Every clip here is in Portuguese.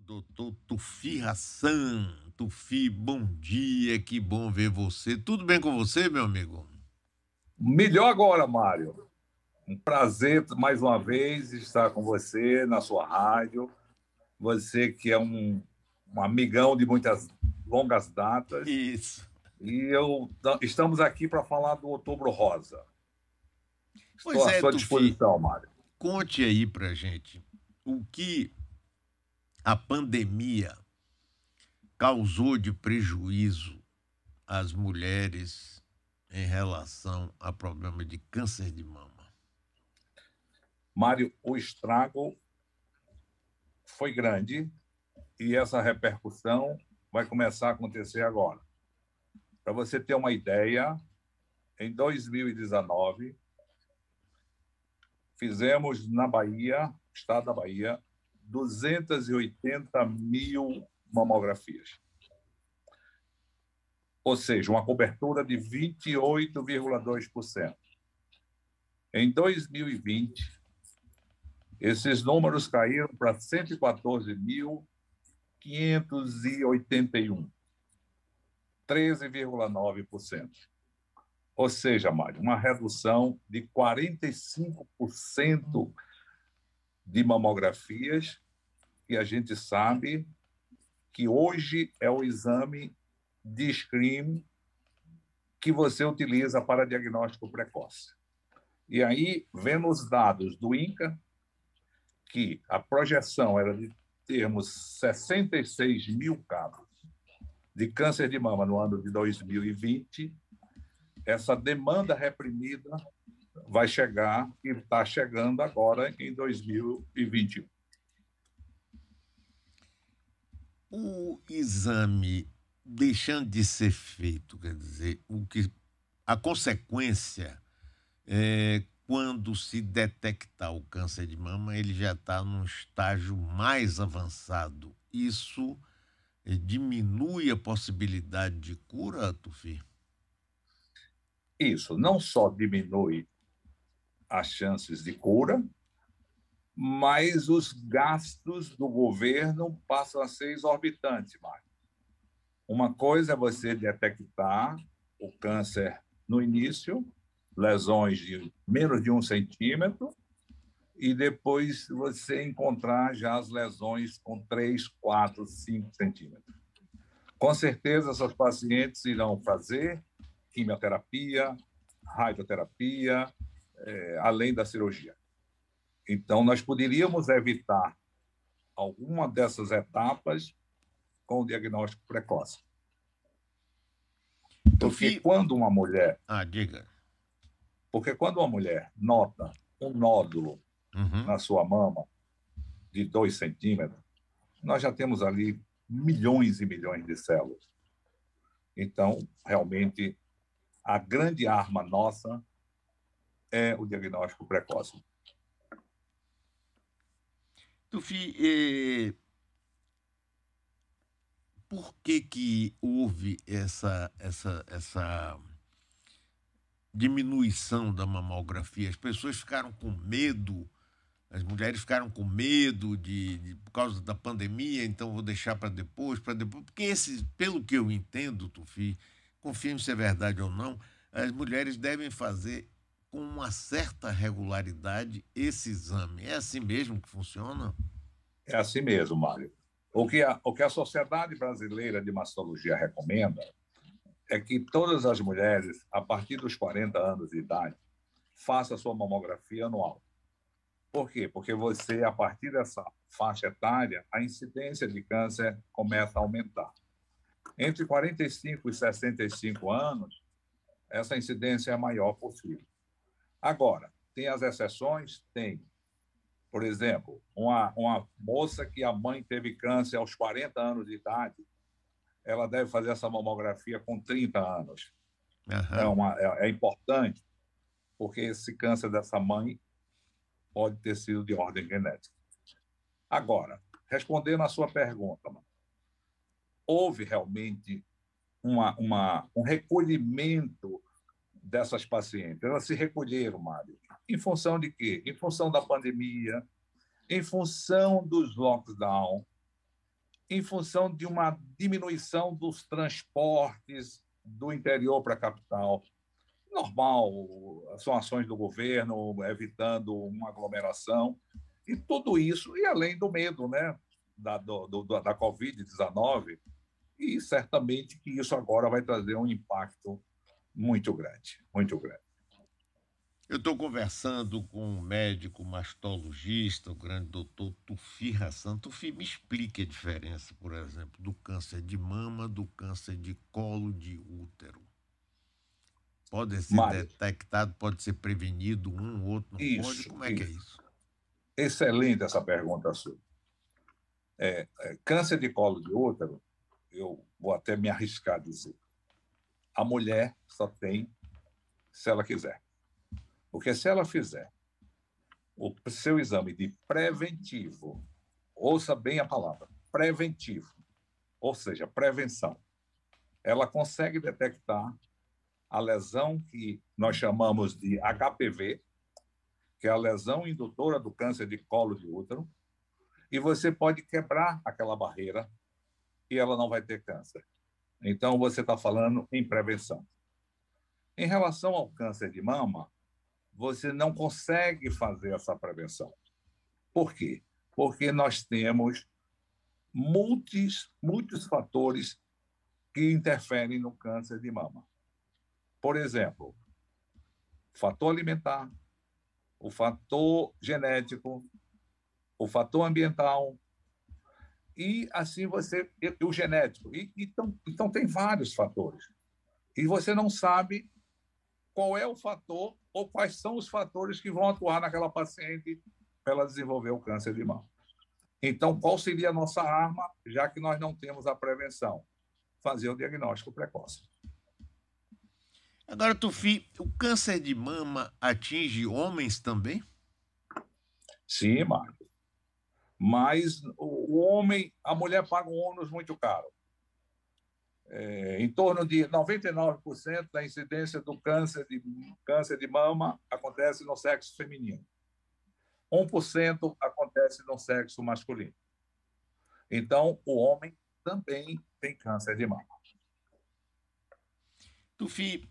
Doutor Tufi Hassan. Tufi, bom dia, que bom ver você. Tudo bem com você, meu amigo? Melhor agora, Mário. Um prazer mais uma vez estar com você na sua rádio. Você que é um amigão de muitas longas datas. Isso. Estamos aqui para falar do Outubro Rosa. Pois Estou à é, sua Tufi, disposição, Mário. conte aí pra gente o que a pandemia causou de prejuízo às mulheres em relação a problema de câncer de mama. Mário, o estrago foi grande e essa repercussão vai começar a acontecer agora. Para você ter uma ideia, em 2019, fizemos na Bahia, estado da Bahia, 280 mil mamografias. Ou seja, uma cobertura de 28,2%. Em 2020, esses números caíram para 114.581, 13,9%. Ou seja, Mário, uma redução de 45% de mamografias, que a gente sabe que hoje é o exame de screening que você utiliza para diagnóstico precoce. E aí, vendo os dados do INCA, que a projeção era de termos 66 mil casos de câncer de mama no ano de 2020, essa demanda reprimida vai chegar e está chegando agora em 2021. O exame deixando de ser feito, quer dizer, a consequência é quando se detectar o câncer de mama, ele já está num estágio mais avançado. Isso diminui a possibilidade de cura, Tufi? Isso não só diminui as chances de cura, mas os gastos do governo passam a ser exorbitantes, Mário. Uma coisa é você detectar o câncer no início, lesões de menos de 1 centímetro, e depois você encontrar já as lesões com 3, 4, 5 centímetros. Com certeza, essas pacientes irão fazer quimioterapia, radioterapia, além da cirurgia. Então, nós poderíamos evitar alguma dessas etapas com o diagnóstico precoce. Porque Tufi, quando uma mulher, diga. porque quando uma mulher nota um nódulo Uhum. na sua mama de 2 centímetros, nós já temos ali milhões e milhões de células. Então, realmente, a grande arma nossa é o diagnóstico precoce. Tufi, por que houve essa diminuição da mamografia? As pessoas ficaram com medo, as mulheres ficaram com medo por causa da pandemia, então vou deixar para depois, porque pelo que eu entendo, Tufi, confirme se é verdade ou não, as mulheres devem fazer com uma certa regularidade esse exame. É assim mesmo que funciona? É assim mesmo, Mário. O que a Sociedade Brasileira de Mastologia recomenda é que todas as mulheres, a partir dos 40 anos de idade, façam a sua mamografia anual. Por quê? Porque você, a partir dessa faixa etária, a incidência de câncer começa a aumentar. Entre 45 e 65 anos, essa incidência é a maior possível. Agora, tem as exceções? Tem. Por exemplo, uma moça que a mãe teve câncer aos 40 anos de idade, ela deve fazer essa mamografia com 30 anos. Aham. É importante, porque esse câncer dessa mãe pode ter sido de ordem genética. Agora, respondendo à sua pergunta, houve realmente um recolhimento dessas pacientes. Elas se recolheram, Mário. Em função de quê? Em função da pandemia, em função dos lockdown, em função de uma diminuição dos transportes do interior para a capital. Normal, são ações do governo, evitando uma aglomeração, e tudo isso, e além do medo, né, da Covid-19, e certamente que isso agora vai trazer um impacto muito grande, muito grande. Eu estou conversando com um médico mastologista, o grande doutor Tufi Hassan. Tufi, me explique a diferença, por exemplo, do câncer de mama do câncer de colo de útero. Pode ser Mário, detectado, pode ser prevenido, um, o outro não pode? isso, Como é que é isso. isso? Excelente essa pergunta sua. Câncer de colo de útero, eu vou até me arriscar a dizer, a mulher só tem se ela quiser. Porque se ela fizer o seu exame de preventivo, ouça bem a palavra, preventivo, ou seja, prevenção, ela consegue detectar a lesão que nós chamamos de HPV, que é a lesão indutora do câncer de colo de útero, e você pode quebrar aquela barreira e ela não vai ter câncer. Então, você está falando em prevenção. Em relação ao câncer de mama, você não consegue fazer essa prevenção. Por quê? Porque nós temos muitos fatores que interferem no câncer de mama. Por exemplo, o fator alimentar, o fator genético, o fator ambiental, e assim você. E o genético. Então, tem vários fatores. E você não sabe qual é o fator ou quais são os fatores que vão atuar naquela paciente para ela desenvolver o câncer de mama. Então, qual seria a nossa arma, já que nós não temos a prevenção? Fazer o diagnóstico precoce. Agora, Tufi, o câncer de mama atinge homens também? Sim, Marcos. Mas o homem, a mulher paga um ônus muito caro. Em torno de 99% da incidência do câncer de mama acontece no sexo feminino. 1% acontece no sexo masculino. Então, o homem também tem câncer de mama. Tufi,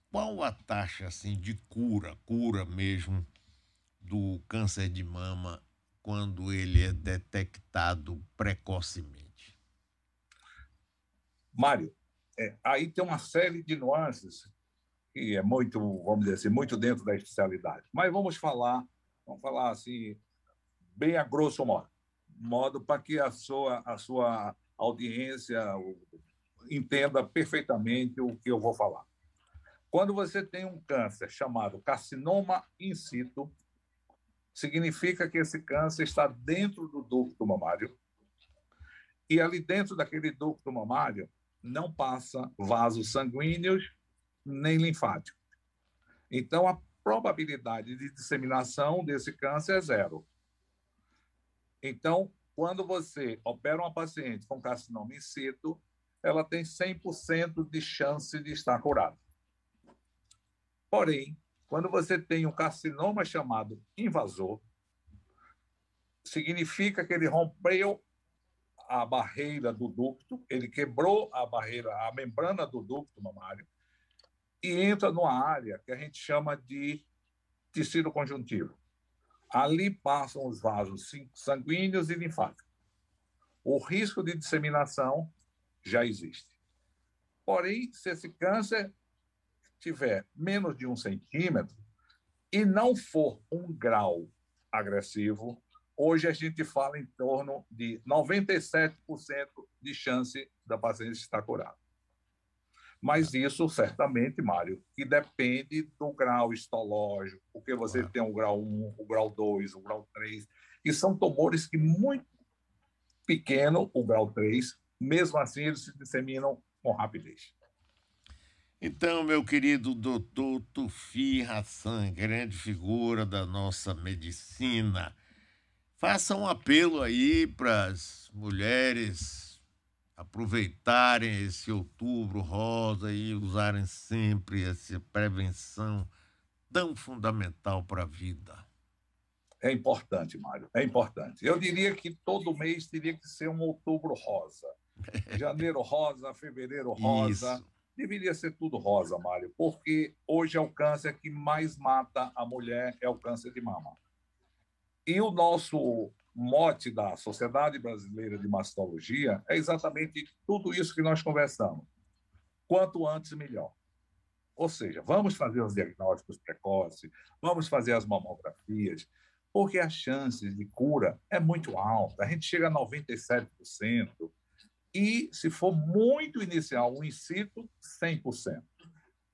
qual a taxa assim de cura mesmo do câncer de mama quando ele é detectado precocemente? Mário, aí tem uma série de nuances que é muito, vamos dizer assim, muito dentro da especialidade. Mas vamos falar assim, bem a grosso modo para que a sua audiência entenda perfeitamente o que eu vou falar. Quando você tem um câncer chamado carcinoma in situ, significa que esse câncer está dentro do ducto mamário e ali dentro daquele ducto mamário não passa vasos sanguíneos nem linfáticos. Então, a probabilidade de disseminação desse câncer é zero. Então, quando você opera uma paciente com carcinoma in situ, ela tem 100% de chance de estar curada. Porém, quando você tem um carcinoma chamado invasor, significa que ele rompeu a barreira do ducto, ele quebrou a membrana do ducto mamário e entra numa área que a gente chama de tecido conjuntivo. Ali passam os vasos sanguíneos e linfáticos. O risco de disseminação já existe. Porém, se esse câncer tiver menos de 1 centímetro e não for um grau agressivo, hoje a gente fala em torno de 97% de chance da paciente estar curada. Mas isso, certamente, Mário, que depende do grau histológico, porque você tem o grau 1, o grau 2, o grau 3, e são tumores que muito pequeno, o grau 3, mesmo assim eles se disseminam com rapidez. Então, meu querido doutor Tufi Hassan, grande figura da nossa medicina, faça um apelo aí para as mulheres aproveitarem esse outubro rosa e usarem sempre essa prevenção tão fundamental para a vida. É importante, Mário, é importante. Eu diria que todo mês teria que ser um outubro rosa. Janeiro rosa, fevereiro rosa. Isso. Deveria ser tudo rosa, Mário, porque hoje é o câncer que mais mata a mulher, é o câncer de mama. E o nosso mote da Sociedade Brasileira de Mastologia é exatamente tudo isso que nós conversamos. Quanto antes, melhor. Ou seja, vamos fazer os diagnósticos precoces, vamos fazer as mamografias, porque as chances de cura é muito alta. A gente chega a 97%, e, se for muito inicial, um in situ, 100%.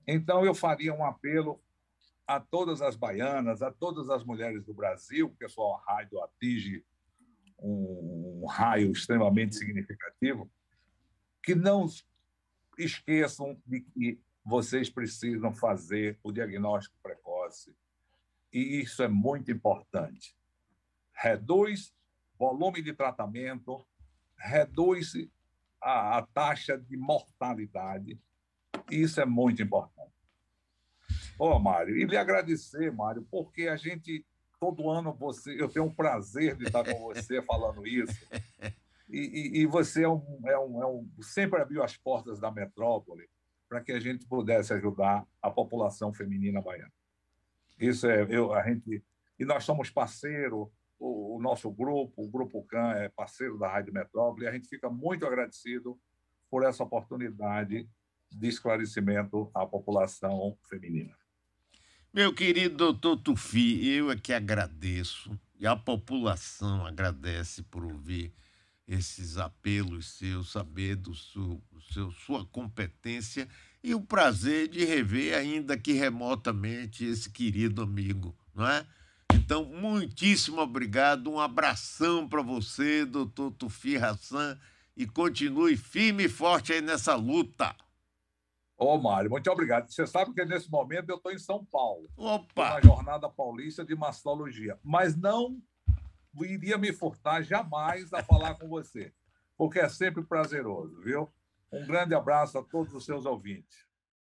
Então, eu faria um apelo a todas as baianas, a todas as mulheres do Brasil, porque só a rádio atinge um raio extremamente significativo, que não esqueçam de que vocês precisam fazer o diagnóstico precoce. E isso é muito importante. Reduz volume de tratamento, reduz a taxa de mortalidade. Isso é muito importante. Mário, e lhe agradecer, Mário, porque a gente, todo ano, eu tenho o prazer de estar com você falando isso, e você sempre abriu as portas da metrópole para que a gente pudesse ajudar a população feminina baiana. Isso e nós somos parceiro, o nosso grupo, o Grupo CAN, é parceiro da Rádio Metrópole, e a gente fica muito agradecido por essa oportunidade de esclarecimento à população feminina. Meu querido doutor Tufi, eu é que agradeço, e a população agradece por ouvir esses apelos seus, saber sua competência e o prazer de rever, ainda que remotamente, esse querido amigo, não é? Então, muitíssimo obrigado, um abração para você, doutor Tufi Hassan, e continue firme e forte aí nessa luta. Mário, muito obrigado. Você sabe que nesse momento eu estou em São Paulo. Estou Opa! na Jornada Paulista de Mastologia, mas não iria me furtar jamais a falar com você, porque é sempre prazeroso, viu? Um grande abraço a todos os seus ouvintes.